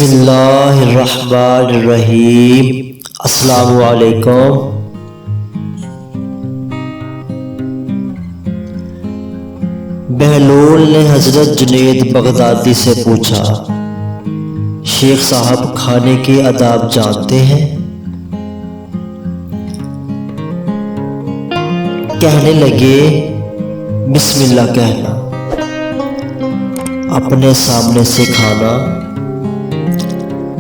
بسم اللہ الرحمن الرحیم۔ السلام علیکم۔ بہلول نے حضرت جنید بغدادی سے پوچھا، شیخ صاحب کھانے کے آداب جانتے ہیں؟ کہنے لگے، بسم اللہ کہنا، اپنے سامنے سے کھانا،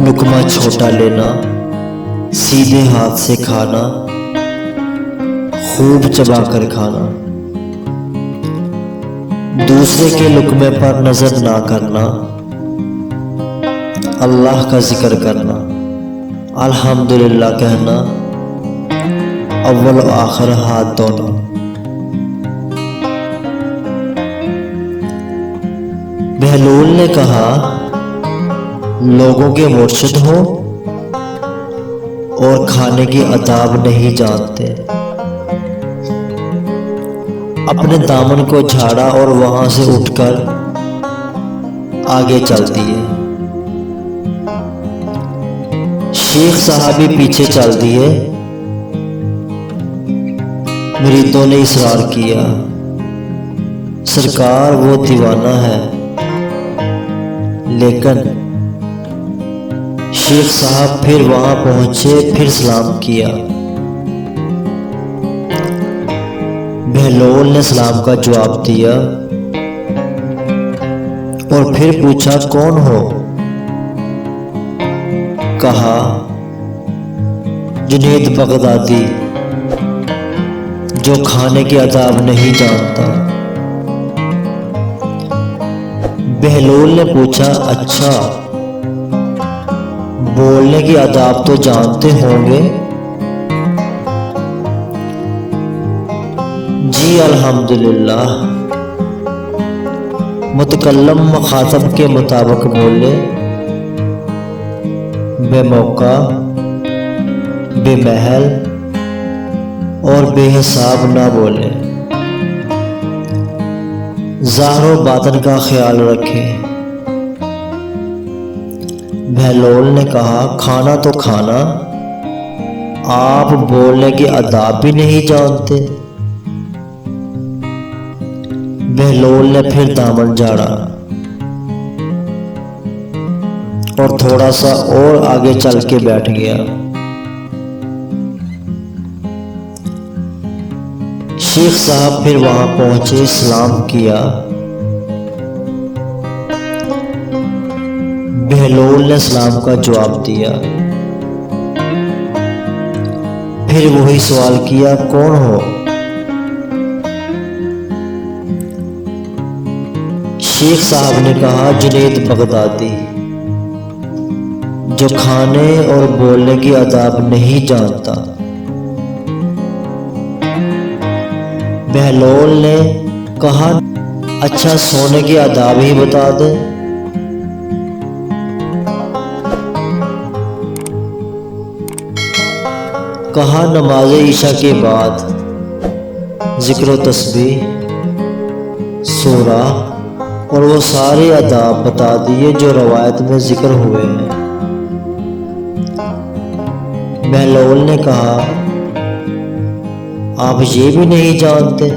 لقمہ چھوٹا لینا، سیدھے ہاتھ سے کھانا، خوب چبا کر کھانا، دوسرے کے لقمے پر نظر نہ کرنا، اللہ کا ذکر کرنا، الحمدللہ کہنا، اول و آخر ہاتھ دھونا۔ بہلول نے کہا، لوگوں کے مرشد ہو اور کھانے کے آداب نہیں جانتے۔ اپنے دامن کو جھاڑا اور وہاں سے اٹھ کر آگے چل دیے۔ شیخ صاحب بھی پیچھے چل دیے۔ مریدوں نے اصرار کیا، سرکار وہ دیوانہ ہے، لیکن شیخ صاحب پھر وہاں پہنچے، پھر سلام کیا۔ بہلول نے سلام کا جواب دیا اور پھر پوچھا، کون ہو؟ کہا، جنید بغدادی، جو کھانے کے آداب نہیں جانتا۔ بہلول نے پوچھا، اچھا، بولنے کے آداب تو جانتے ہوں گے؟ جی الحمدللہ۔ متکلم مخاطب کے مطابق بولے، بے موقع، بے محل اور بے حساب نہ بولے، ظاہر و باطن کا خیال رکھیں۔ بہلول نے کہا، کھانا تو کھانا، آپ بولنے کے آداب بھی نہیں جانتے؟ بہلول نے پھر دامن جھاڑا اور تھوڑا سا اور آگے چل کے بیٹھ گیا۔ شیخ صاحب پھر وہاں پہنچے، سلام کیا۔ بہلول نے سلام کا جواب دیا۔ پھر وہی سوال کیا، کون ہو؟ شیخ صاحب نے کہا، جنید بغدادی، جو کھانے اور بولنے کے آداب نہیں جانتا۔ بہلول نے کہا، اچھا، سونے کے آداب ہی بتا دیں۔ کہا، نماز عشاء کے بعد ذکر و تسبیح، سورہ اور وہ سارے آداب بتا دیے جو روایت میں ذکر ہوئے ہیں۔ بہلول نے کہا، آپ یہ بھی نہیں جانتے؟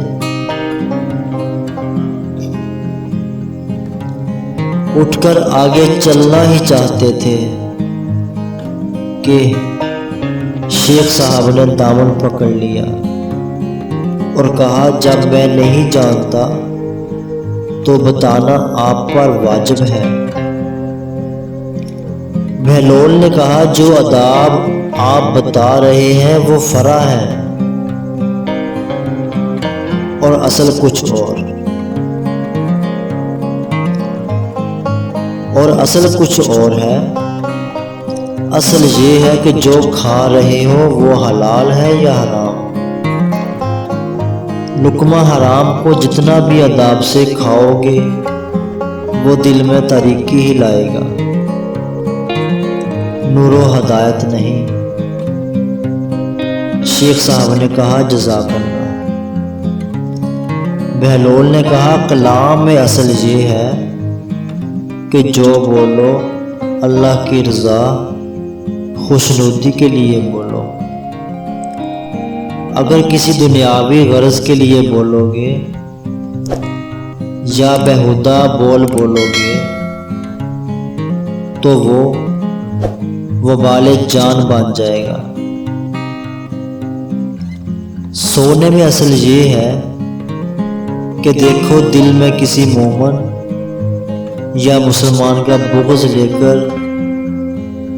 اٹھ کر آگے چلنا ہی چاہتے تھے کہ شیخ صاحب نے دامن پکڑ لیا اور کہا، جب میں نہیں جانتا تو بتانا آپ پر واجب ہے۔ بہلول نے کہا، جو آداب آپ بتا رہے ہیں وہ فرع ہیں اور اصل کچھ اور اصل کچھ اور ہے۔ اصل یہ ہے کہ جو کھا رہے ہو وہ حلال ہے یا حرام۔ لقمہ حرام کو جتنا بھی آداب سے کھاؤ گے وہ دل میں تاریکی ہی لائے گا، نور و ہدایت نہیں۔ شیخ صاحب نے کہا، جزاک اللہ۔ بہلول نے کہا، کلام میں اصل یہ ہے کہ جو بولو اللہ کی رضا خوشنودی کے لیے بولو۔ اگر کسی دنیاوی غرض کے لیے بولو گے یا بیہودہ بولو گے تو وہ وبال جان بن جائے گا۔ سونے میں اصل یہ ہے کہ دیکھو دل میں کسی مومن یا مسلمان کا بغض لے کر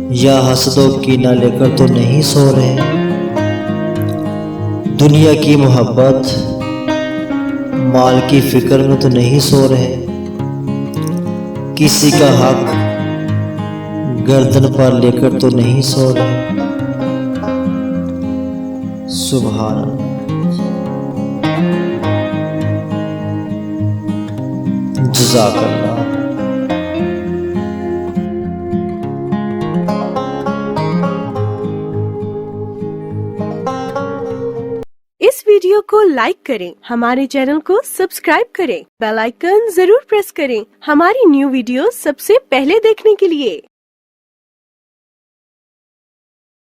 یا حسد و کینہ لے کر تو نہیں سو رہے، دنیا کی محبت مال کی فکر میں تو نہیں سو رہے، کسی کا حق گردن پر لے کر تو نہیں سو رہے۔ سبحان اللہ۔ جزاک اللہ۔ اس ویڈیو کو لائک کریں، ہمارے چینل کو سبسکرائب کریں، بیل آئیکن ضرور پریس کریں ہماری نیو ویڈیو سب سے پہلے دیکھنے کے لیے۔